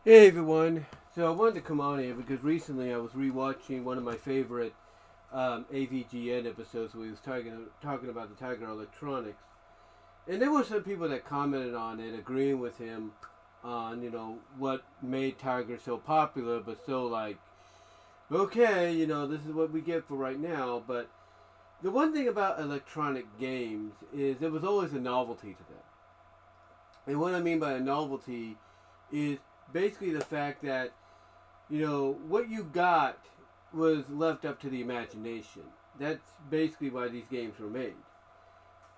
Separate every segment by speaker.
Speaker 1: Hey everyone. So I wanted to come on here because recently I was rewatching one of my favorite AVGN episodes where he was talking about the Tiger Electronics, and there were some people that commented on it, agreeing with him on what made Tiger so popular, but so like okay, this is what we get for right now. But the one thing about electronic games is there was always a novelty to them, and what I mean by a novelty is basically the fact that what you got was left up to the imagination. That's basically why these games were made.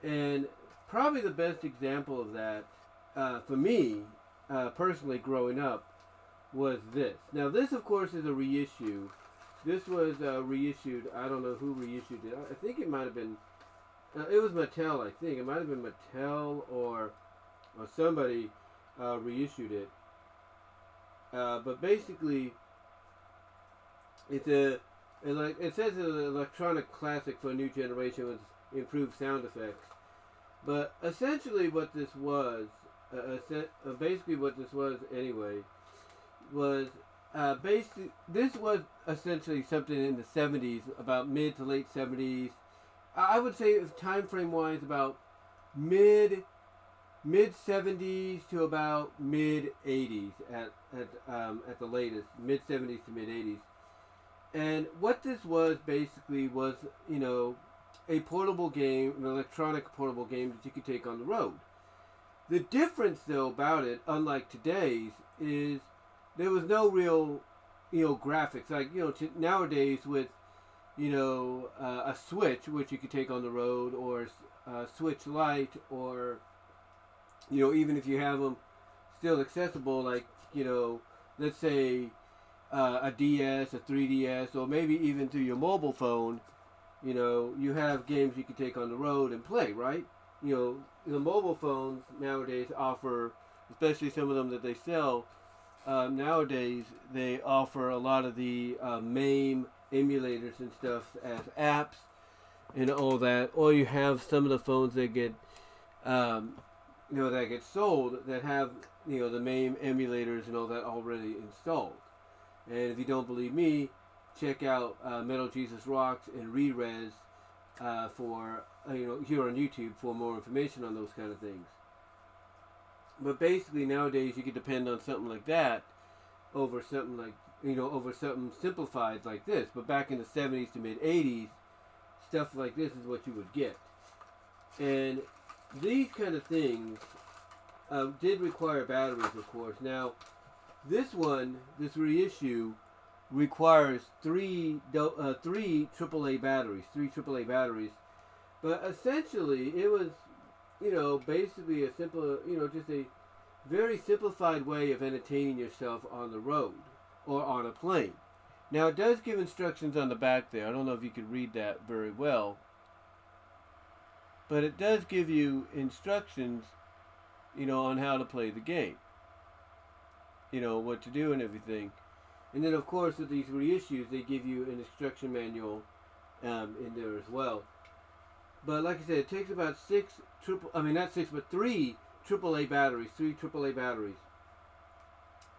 Speaker 1: And probably the best example of that, for me, personally, growing up, was this. Now, this, of course, is a reissue. This was reissued. I don't know who reissued it. I think it might have been. It was Mattel, I think. It might have been Mattel or somebody reissued it. But basically, it's it says it's an electronic classic for a new generation with improved sound effects. But essentially, what this was, basically what this was anyway, was basically this was essentially something in the '70s, about mid to late '70s. I would say, time frame wise, about mid mid '70s to about mid '80s at the latest, mid '70s to mid '80s. And what this was basically was a portable game, an electronic portable game that you could take on the road. The difference though about it, unlike today's, is there was no real graphics like nowadays with a Switch which you could take on the road, or a Switch Lite, or even if you have them still accessible, like, let's say a DS, a 3DS, or maybe even through your mobile phone, you have games you can take on the road and play, right? The mobile phones nowadays offer, especially some of them that they sell, nowadays they offer a lot of the MAME emulators and stuff as apps and all that. Or you have some of the phones that get um, that get sold that have the main emulators and all that already installed. And if you don't believe me, check out Metal Jesus Rocks and Re-Res for here on YouTube for more information on those kind of things. But basically nowadays you can depend on something like that over something like over something simplified like this. But back in the '70s to mid '80s, stuff like this is what you would get. And these kind of things did require batteries, of course. Now, this reissue, requires three AAA batteries. But essentially, it was, basically a simple, just a very simplified way of entertaining yourself on the road or on a plane. Now, it does give instructions on the back there. I don't know if you could read that very well, but it does give you instructions, on how to play the game, what to do and everything. And then, of course, with these reissues, they give you an instruction manual in there as well. But like I said, it takes about not six, but three AAA batteries.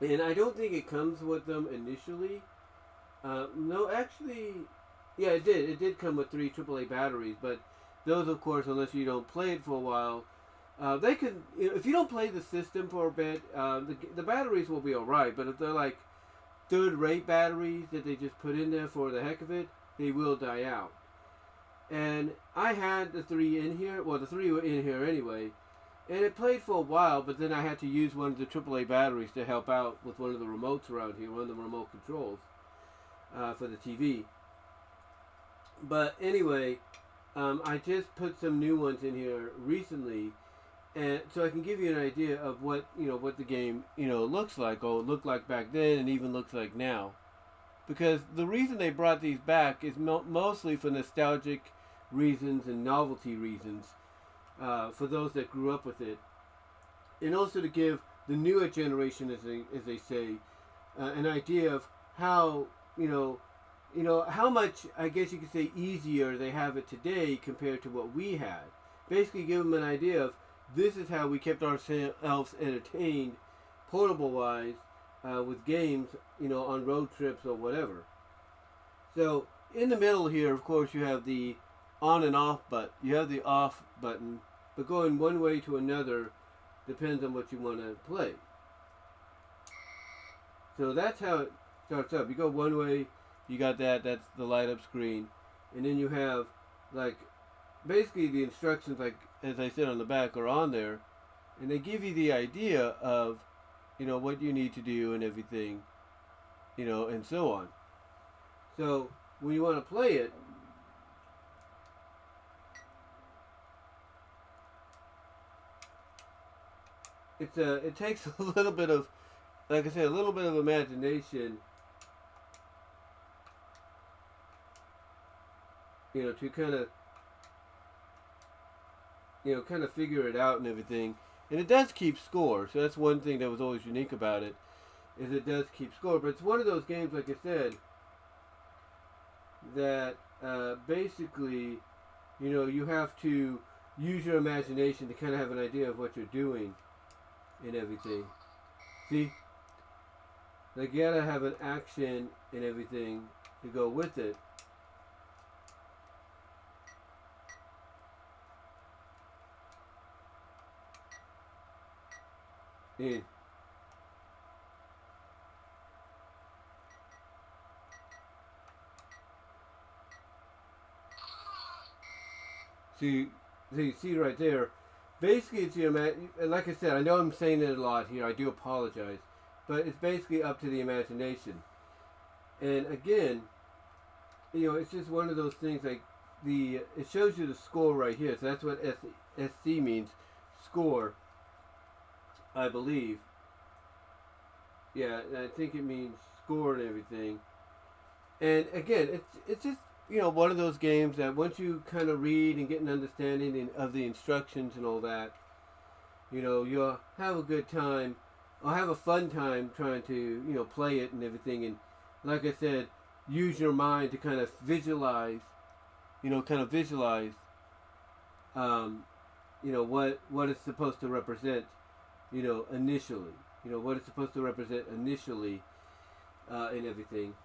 Speaker 1: And I don't think it comes with them initially. No, actually, yeah, it did. It did come with three AAA batteries, but those, of course, unless you don't play it for a while, they could. If you don't play the system for a bit, the batteries will be all right. But if they're like third-rate batteries that they just put in there for the heck of it, they will die out. And I had the three in here. Well, the three were in here anyway, and it played for a while. But then I had to use one of the AAA batteries to help out with one of the remotes around here, one of the remote controls for the TV. But anyway, I just put some new ones in here recently, and so I can give you an idea of what the game looks like, or looked like back then, and even looks like now. Because the reason they brought these back is mostly for nostalgic reasons and novelty reasons, for those that grew up with it, and also to give the newer generation, as they say, an idea of how how much, I guess you could say, easier they have it today compared to what we had. Basically, give them an idea of this is how we kept ourselves entertained, portable wise, with games, on road trips or whatever. So in the middle here, of course, you have the on and off button. You have the off button, but going one way to another depends on what you want to play. So that's how it starts up. You go one way, you got that. That's the light up screen, and then you have like basically the instructions, like as I said on the back, are on there, and they give you the idea of what you need to do and everything, and so on. So when you want to play it, it takes a little bit of, like I said, a little bit of imagination, to kind of figure it out and everything. And it does keep score, so that's one thing that was always unique about it, is it does keep score. But it's one of those games, like I said, that basically, you have to use your imagination to kind of have an idea of what you're doing and everything. See? Like, you gotta have an action and everything to go with it. And see right there. Basically, it's like I said, I know I'm saying it a lot here. I do apologize, but it's basically up to the imagination. And again, it's just one of those things. Like it shows you the score right here. So that's what SC means, score, I believe. Yeah, I think it means score and everything. And again, it's just one of those games that once you kind of read and get an understanding of the instructions and all that, you'll have a good time. I'll have a fun time trying to play it and everything. And like I said, use your mind to kind of visualize, what it's supposed to represent, initially. What it's supposed to represent initially, and everything.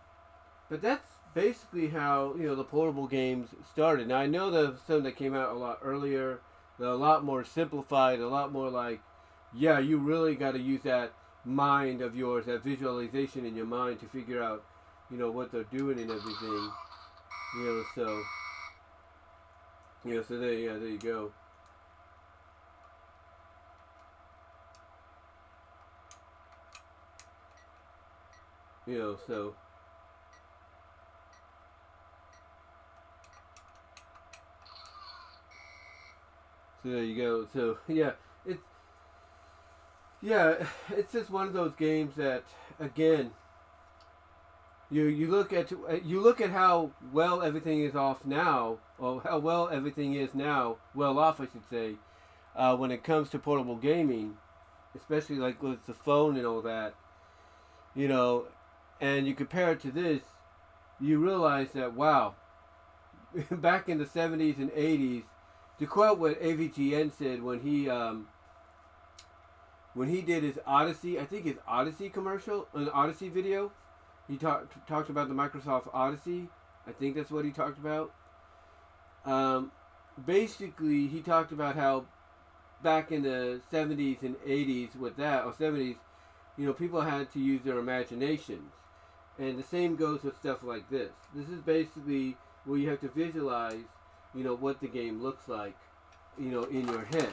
Speaker 1: But that's basically how the portable games started. Now I know there's some that came out a lot earlier. They're a lot more simplified, a lot more like, yeah, you really got to use that mind of yours, that visualization in your mind to figure out, what they're doing and everything. So there you go. So there you go. So it's just one of those games that, again, you look at how well everything is off now, or how well everything is now, well off, I should say, when it comes to portable gaming, especially like with the phone and all that, and you compare it to this, you realize that, wow, back in the 70s and 80s, to quote what AVGN said when he did his Odyssey, I think his Odyssey commercial, an Odyssey video, he talked about the Microsoft Odyssey. I think that's what he talked about. Basically, he talked about how back in the 70s and 80s with that, or 70s, people had to use their imaginations. And the same goes with stuff like this. This is basically where you have to visualize, what the game looks like, in your head.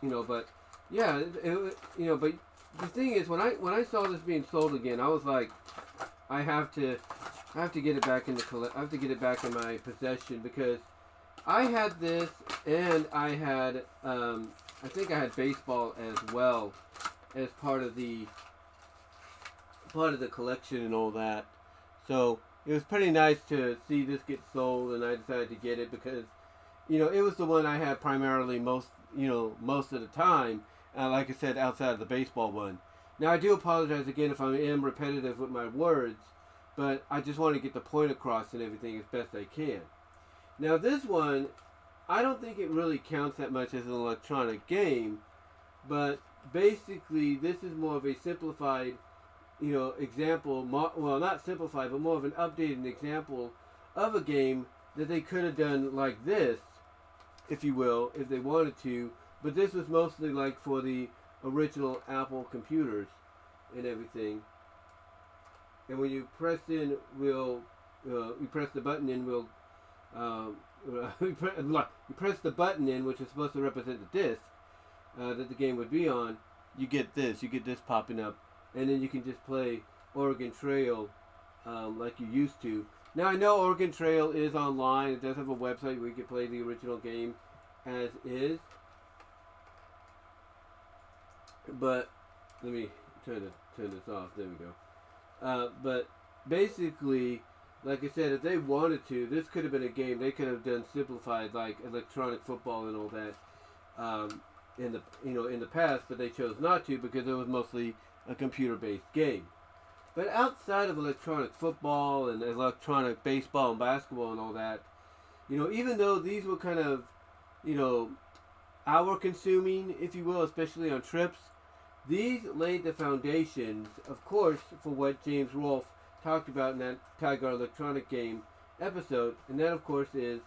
Speaker 1: But yeah, but the thing is, when I saw this being sold again, I was like, I have to get it back I have to get it back in my possession, because I had this, and I had I think I had baseball as well as part of the collection and all that. So it was pretty nice to see this get sold, and I decided to get it because, it was the one I had primarily most of the time. Like I said, outside of the baseball one. Now I do apologize again if I am repetitive with my words, but I just want to get the point across and everything as best I can. Now this one, I don't think it really counts that much as an electronic game, but basically, this is more of a simplified, example. Well, not simplified, but more of an updated example of a game that they could have done like this, if you will, if they wanted to. But this was mostly like for the original Apple computers and everything. And when you press in, you press the button in, you press the button in, which is supposed to represent the disc that the game would be on. You get this popping up, and then you can just play Oregon Trail like you used to. Now I know Oregon Trail is online. It does have a website where you can play the original game as is. But let me turn this off. There we go. But basically, like I said, if they wanted to, this could have been a game they could have done simplified, like electronic football and all that, in the past. But they chose not to because it was mostly a computer-based game. But outside of electronic football and electronic baseball and basketball and all that, even though these were kind of, hour consuming, if you will, especially on trips, these laid the foundations, of course, for what James Rolfe talked about in that Tiger Electronic Game episode, and that, of course, is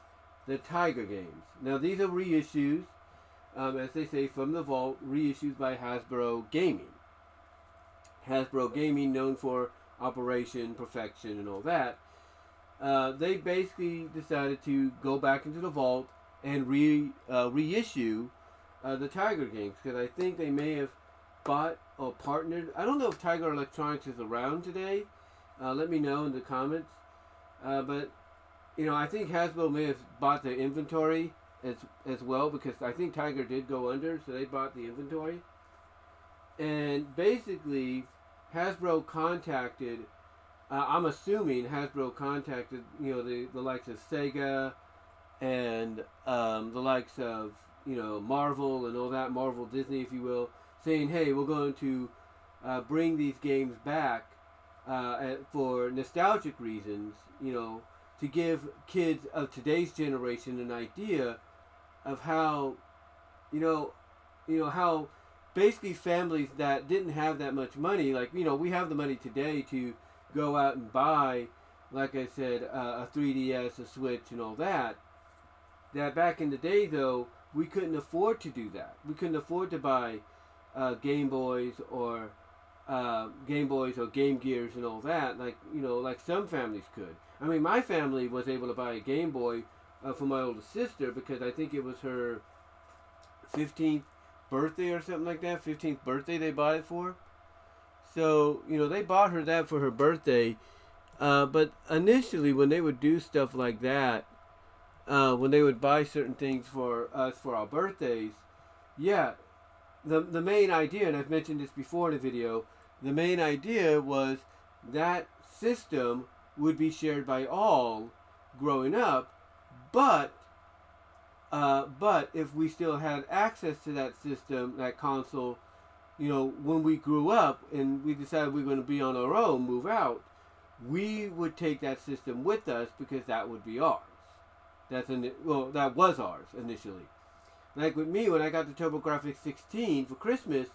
Speaker 1: the Tiger games. Now, these are reissues, as they say, from the vault, reissues by Hasbro Gaming. Hasbro Gaming, known for Operation Perfection and all that, they basically decided to go back into the vault and reissue the Tiger games, because I think they may have bought or partnered. I don't know if Tiger Electronics is around today. Let me know in the comments. But I think Hasbro may have bought the inventory as well, because I think Tiger did go under, so they bought the inventory. And basically, Hasbro contacted. I'm assuming Hasbro contacted the likes of Sega and the likes of Marvel and all that, Marvel Disney, if you will, saying, hey, we're going to bring these games back for nostalgic reasons, to give kids of today's generation an idea of how, how basically families that didn't have that much money, like, we have the money today to go out and buy, like I said, a 3DS, a Switch, and all that. That back in the day, though, we couldn't afford to do that. We couldn't afford to buy Game Boys or Game Gears and all that, like some families could. I mean, my family was able to buy a Game Boy for my older sister because I think it was her 15th birthday or something like that. 15th birthday they bought it for. So, they bought her that for her birthday. But initially, when they would do stuff like that, when they would buy certain things for us for our birthdays, yeah, the main idea, and I've mentioned this before in a video, the main idea was that system would be shared by all growing up, but if we still had access to that system, that console, when we grew up and we decided we were going to be on our own, move out, we would take that system with us because that would be ours. That was ours initially. Like with me, when I got the TurboGrafx 16 for Christmas,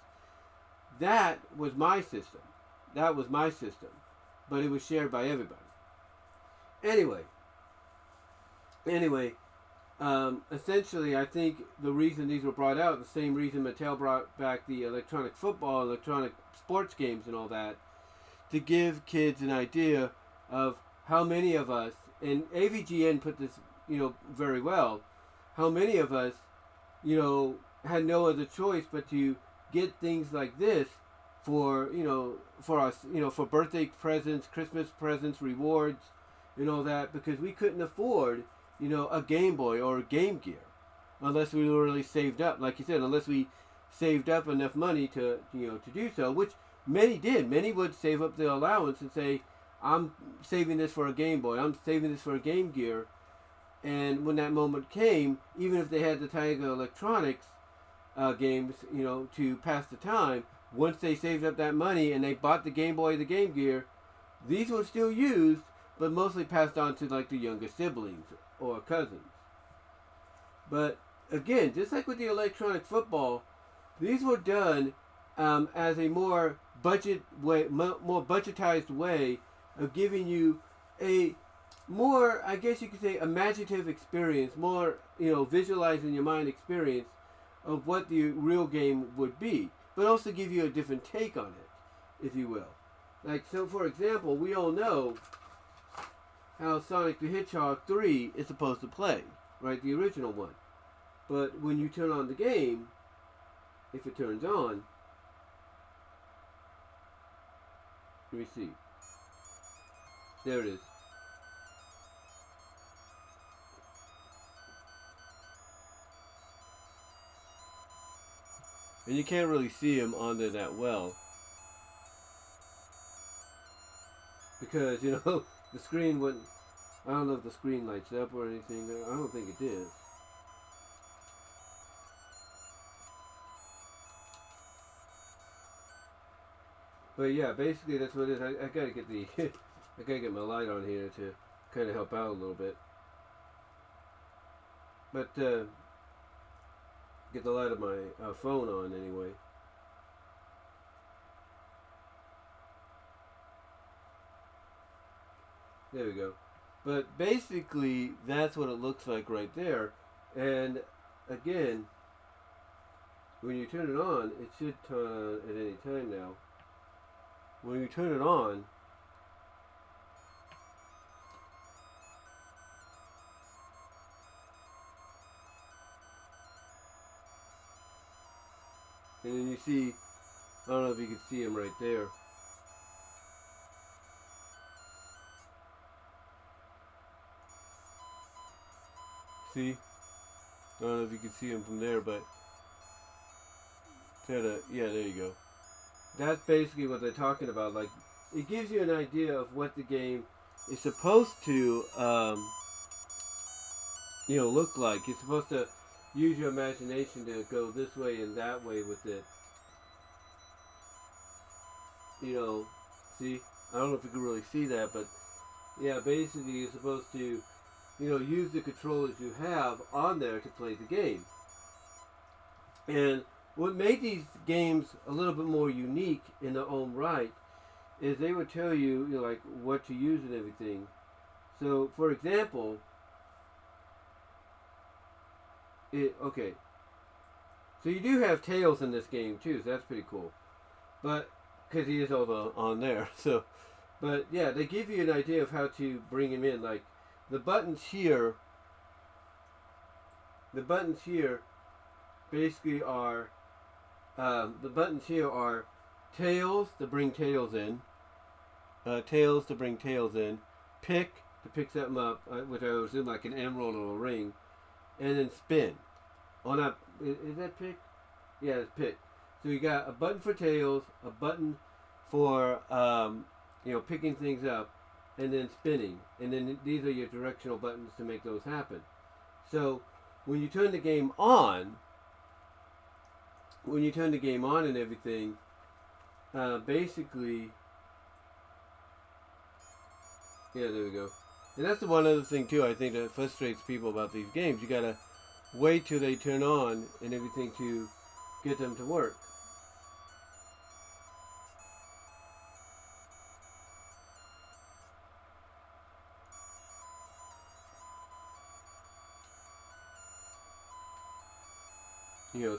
Speaker 1: that was my system. That was my system. But it was shared by everybody. Anyway, essentially, I think the reason these were brought out, the same reason Mattel brought back the electronic football, electronic sports games and all that, to give kids an idea of how many of us, and AVGN put this, very well, how many of us, had no other choice but to get things like this for, for us, for birthday presents, Christmas presents, rewards, and all that, because we couldn't afford, a Game Boy or a Game Gear, unless we were really saved up, like you said, unless we saved up enough money to, to do so, which many did. Many would save up the allowance and say, I'm saving this for a Game Boy, I'm saving this for a Game Gear. And when that moment came, even if they had the Tiger Electronics games, to pass the time, once they saved up that money and they bought the Game Boy, the Game Gear, these were still used, but mostly passed on to like the younger siblings or cousins. But again, just like with the electronic football, these were done as a more more budgetized way of giving you a more, I guess you could say, imaginative experience, more, visualize in your mind experience of what the real game would be, but also give you a different take on it, if you will. Like, so for example, we all know how Sonic the Hedgehog 3 is supposed to play, right? The original one. But when you turn on the game, if it turns on, let me see. There it is. And you can't really see him on there that well. Because, the screen wouldn't... I don't know if the screen lights up or anything. I don't think it did. But yeah, basically that's what it is. I gotta get the... I gotta get my light on here to kind of help out a little bit. But, get the light of my phone on anyway. There we go. But basically, that's what it looks like right there. And again, when you turn it on, it should turn on at any time now. When you turn it on, and then you see, I don't know if you can see him right there. See? I don't know if you can see him from there, but yeah, there you go. That's basically what they're talking about. Like, it gives you an idea of what the game is supposed to, look like. You're supposed to use your imagination to go this way and that way with it. See? I don't know if you can really see that, but yeah, basically you're supposed to, use the controllers you have on there to play the game. And what made these games a little bit more unique in their own right is they would tell you, like what to use and everything. So, for example, okay. So you do have Tails in this game too, so that's pretty cool. But because he is on there, so. But yeah, they give you an idea of how to bring him in. Like the buttons here basically are. The buttons here are Tails to bring Tails in, Tails to bring Tails in, pick to pick something up, which I would assume like an emerald or a ring, and then spin. On up, is that pick? Yeah, it's pick. So you got a button for Tails, a button for picking things up, and then spinning. And then these are your directional buttons to make those happen. So when you turn the game on. And everything, basically, yeah, there we go. And that's the one other thing too, I think, that frustrates people about these games. You gotta wait till they turn on and everything to get them to work.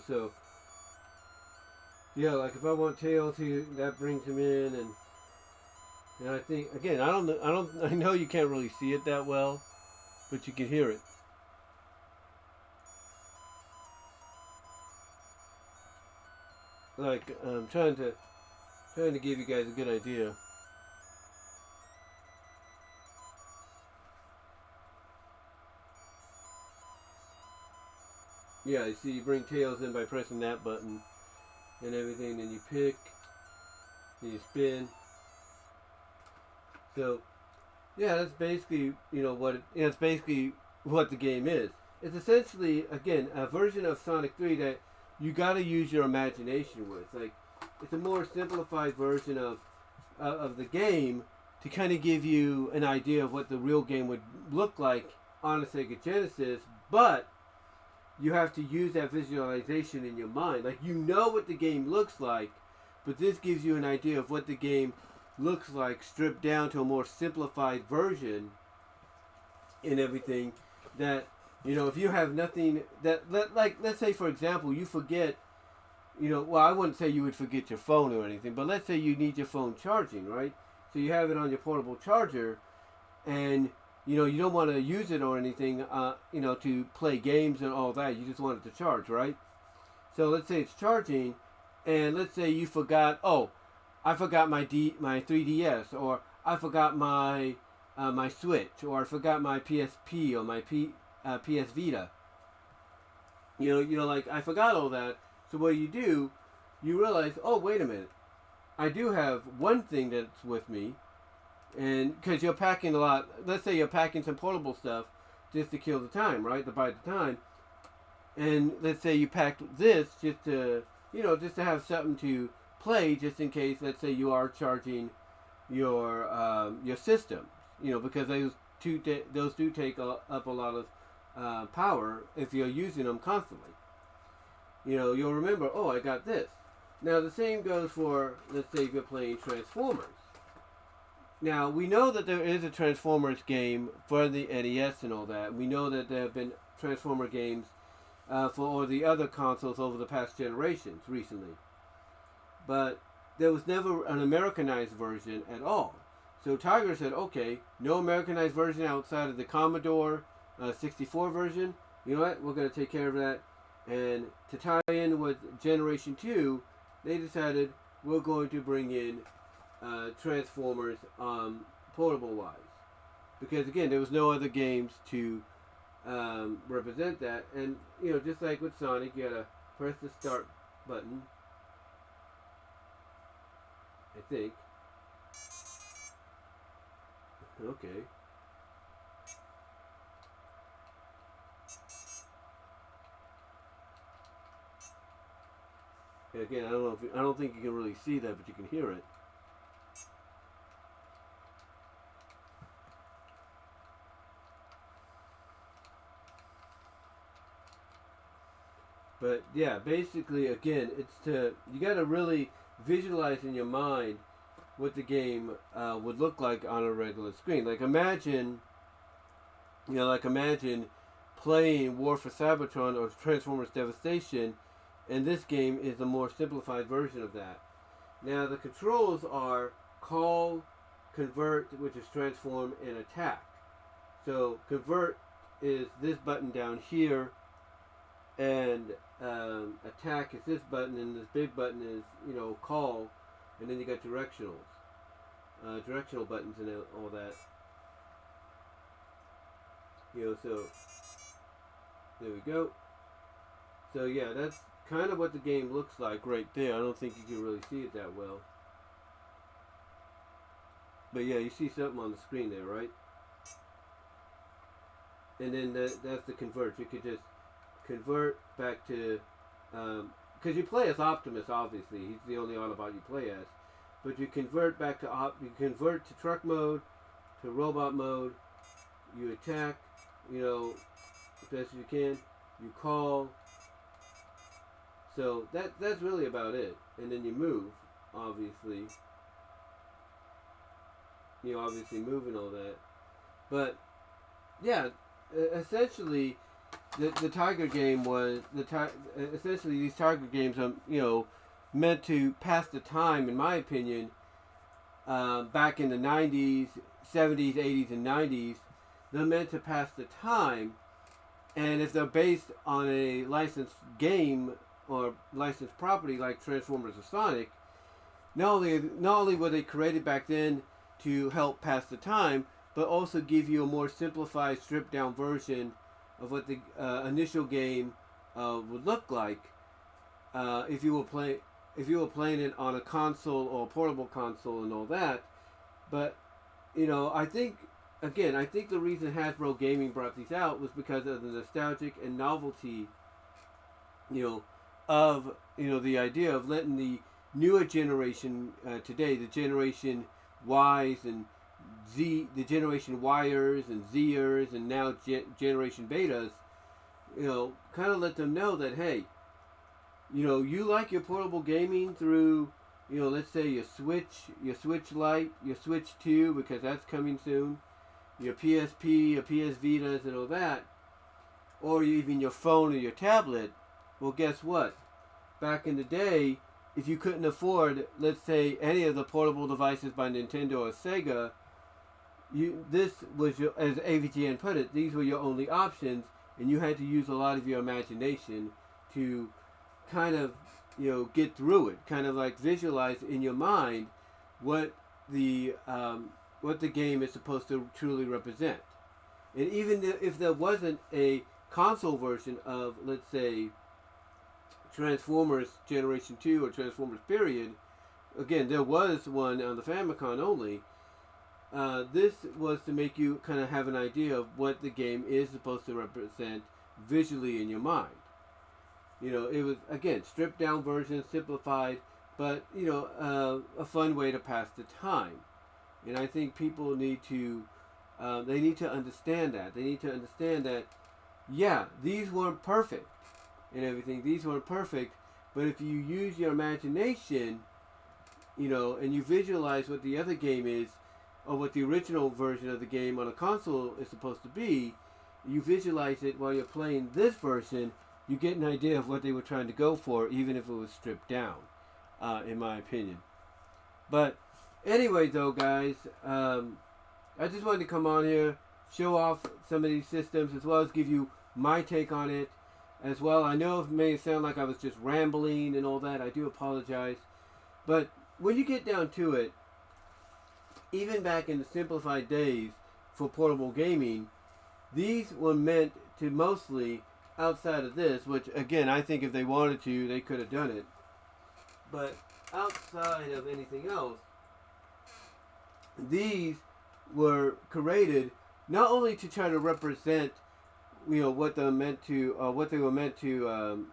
Speaker 1: So yeah, like if I want Tails, that brings him in, and I think again, I know you can't really see it that well, but you can hear it. Like I'm trying to give you guys a good idea. Yeah, you see, you bring Tails in by pressing that button. And everything, then you pick, and you spin. So, yeah, that's basically, that's basically what the game is. It's essentially, again, a version of Sonic 3 that you got to use your imagination with. Like, it's a more simplified version of the game to kind of give you an idea of what the real game would look like on a Sega Genesis, but you have to use that visualization in your mind. Like, you know what the game looks like, but this gives you an idea of what the game looks like, stripped down to a more simplified version and everything. That, if you have nothing like, let's say for example you forget, well, I wouldn't say you would forget your phone or anything, but let's say you need your phone charging, right? So you have it on your portable charger, and you don't want to use it or anything, to play games and all that. You just want it to charge, right? So let's say it's charging, and let's say you forgot. Oh, I forgot my 3DS, or I forgot my my Switch, or I forgot my PSP or my PS Vita. Like, I forgot all that. So what you realize, oh, wait a minute, I do have one thing that's with me, and because you're packing a lot. Let's say you're packing some portable stuff just to kill the time, right? To buy the time. And let's say you packed this just to have something to play, just in case. Let's say you are charging your system, because those do take up a lot of power if you're using them constantly. You'll remember, oh, I got this. Now the same goes for, let's say, if you're playing Transformers. Now we know that there is a Transformers game for the NES and all that. We know that there have been Transformer games for all the other consoles over the past generations recently. But there was never an Americanized version at all. So Tiger said, okay, no Americanized version outside of the Commodore 64 version. You know what? We're going to take care of that. And to tie in with Generation 2, they decided we're going to bring in Transformers portable-wise. Because, again, there was no other games to represent that. And, just like with Sonic, you gotta press the start button, I think. Okay. Again, I don't think you can really see that, but you can hear it. But yeah, basically, again, you got to really visualize in your mind what the game would look like on a regular screen. Like imagine playing War for Cybertron or Transformers Devastation, and this game is a more simplified version of that. Now the controls are call, convert, which is transform, and attack. So convert is this button down here, and attack is this button, and this big button is call, and then you got directional buttons and all that. So there we go. So yeah, that's kind of what the game looks like right there. I don't think you can really see it that well, but yeah, you see something on the screen there, right? And then that's the convert. You could just convert back to, because you play as Optimus, obviously. He's the only Autobot you play as. But you convert back to truck mode, to robot mode. You attack, as best as you can. You call. So that's really about it. And then you move, obviously. Obviously move and all that. But yeah, essentially, the Tiger game was essentially these Tiger games meant to pass the time, in my opinion. Back in the 90s, 70s, 80s, and 90s, they're meant to pass the time, and if they're based on a licensed game or licensed property like Transformers or Sonic, not only were they created back then to help pass the time, but also give you a more simplified, stripped down version of what the initial game would look like if you were playing it on a console or a portable console and all that. But I think the reason Hasbro Gaming brought these out was because of the nostalgic and novelty, of the idea of letting the newer generation today, the Generation Ys and Z, the Generation Yers and Zers, and now Generation Betas, kind of let them know that, hey, you like your portable gaming through let's say your Switch Lite, your Switch 2, because that's coming soon, your PSP, your PS Vitas and all that, or even your phone or your tablet, well, guess what? Back in the day, if you couldn't afford, let's say, any of the portable devices by Nintendo or Sega, this was your, as AVGN put it, these were your only options, and you had to use a lot of your imagination to kind of, get through it, kind of like visualize in your mind what the game is supposed to truly represent. And even if there wasn't a console version of, let's say, Transformers Generation 2 or Transformers Period, again, there was one on the Famicom only. This was to make you kind of have an idea of what the game is supposed to represent visually in your mind. It was, again, stripped down version, simplified, but, a fun way to pass the time. And I think people need to, they need to understand that. They need to understand that, yeah, these weren't perfect and everything. These weren't perfect, but if you use your imagination, and you visualize what the other game is, or what the original version of the game on a console is supposed to be, you visualize it while you're playing this version, you get an idea of what they were trying to go for, even if it was stripped down, in my opinion. But anyway, though, guys, I just wanted to come on here, show off some of these systems, as well as give you my take on it as well. I know it may sound like I was just rambling and all that. I do apologize. But when you get down to it, even back in the simplified days for portable gaming, these were meant to mostly, outside of this, which again, I think if they wanted to, they could have done it. But outside of anything else, these were created not only to try to represent, what they were meant to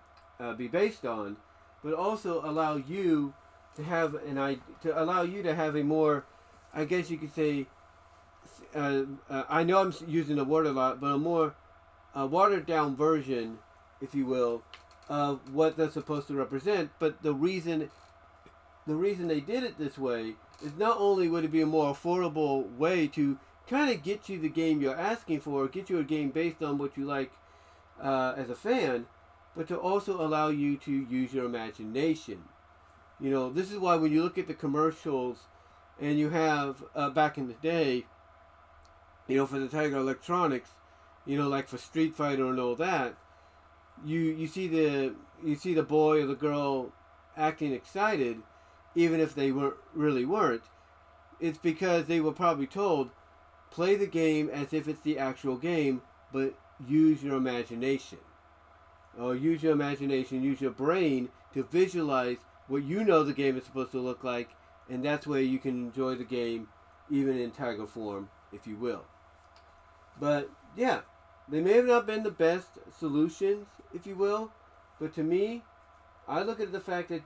Speaker 1: be based on, but also allow you to have a more, I guess you could say, I know I'm using the word a lot, but a more watered down version, if you will, of what they're supposed to represent. But the reason they did it this way is not only would it be a more affordable way to kind of get you the game you're asking for, get you a game based on what you like as a fan, but to also allow you to use your imagination. This is why when you look at the commercials, and you have back in the day, for the Tiger Electronics, like for Street Fighter and all that, you see the boy or the girl acting excited, even if they weren't. It's because they were probably told, play the game as if it's the actual game, but use your imagination. Or use your imagination, use your brain to visualize what the game is supposed to look like, and that's where you can enjoy the game, even in Tiger form, if you will. But, yeah, they may have not been the best solutions, if you will, but to me, I look at the fact that,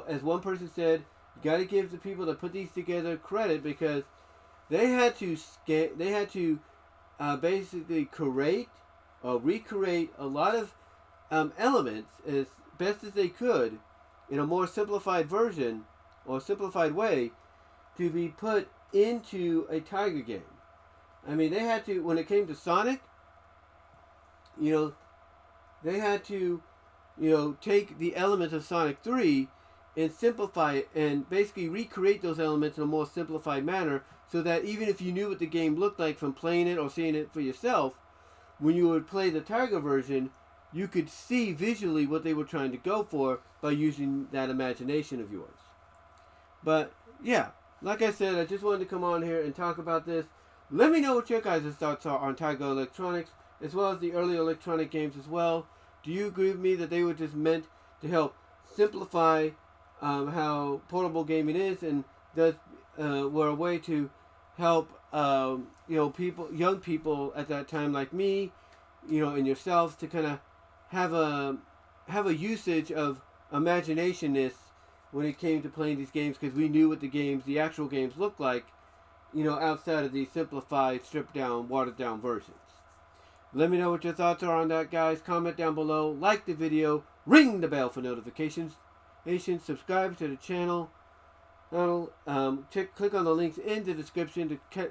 Speaker 1: as one person said, you got to give the people that put these together credit, because they had to basically recreate a lot of elements as best as they could in a more simplified version or simplified way to be put into a Tiger game. I mean, they had to, when it came to Sonic, they had to, take the elements of Sonic 3 and simplify it and basically recreate those elements in a more simplified manner, so that even if you knew what the game looked like from playing it or seeing it for yourself, when you would play the Tiger version, you could see visually what they were trying to go for by using that imagination of yours. But, yeah, like I said, I just wanted to come on here and talk about this. Let me know what your guys' thoughts are on Tiger Electronics, as well as the early electronic games as well. Do you agree with me that they were just meant to help simplify how portable gaming is, and that were a way to help young people at that time like me, and yourselves, to kind of have a usage of imaginationness when it came to playing these games, because we knew what the actual games looked like, outside of these simplified, stripped down, watered down versions. Let me know what your thoughts are on that, guys. Comment down below, like the video, ring the bell for notifications, subscribe to the channel, Click on the links in the description to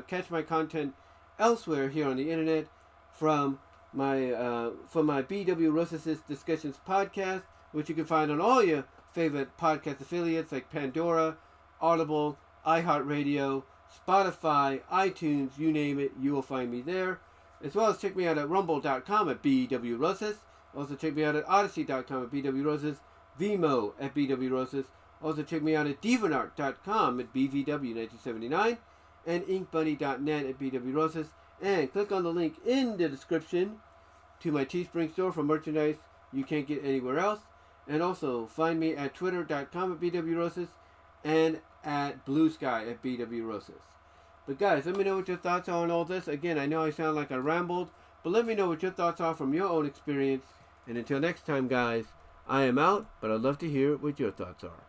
Speaker 1: catch my content elsewhere here on the internet from my BW Rosas Discussions podcast, which you can find on all your favorite podcast affiliates like Pandora, Audible, iHeartRadio, Spotify, iTunes, you name it, you will find me there. As well as check me out at rumble.com at BW Rosas. Also check me out at odyssey.com at BW Rosas, VENMO at BW Rosas. Also check me out at divanark.com at BVW1979 and inkbunny.net at BW Rosas. And click on the link in the description to my Teespring store for merchandise you can't get anywhere else. And also find me at twitter.com at BW Rosas and at Blue Sky at BW Rosas. But guys, let me know what your thoughts are on all this. Again, I know I sound like I rambled, but let me know what your thoughts are from your own experience. And until next time, guys, I am out, but I'd love to hear what your thoughts are.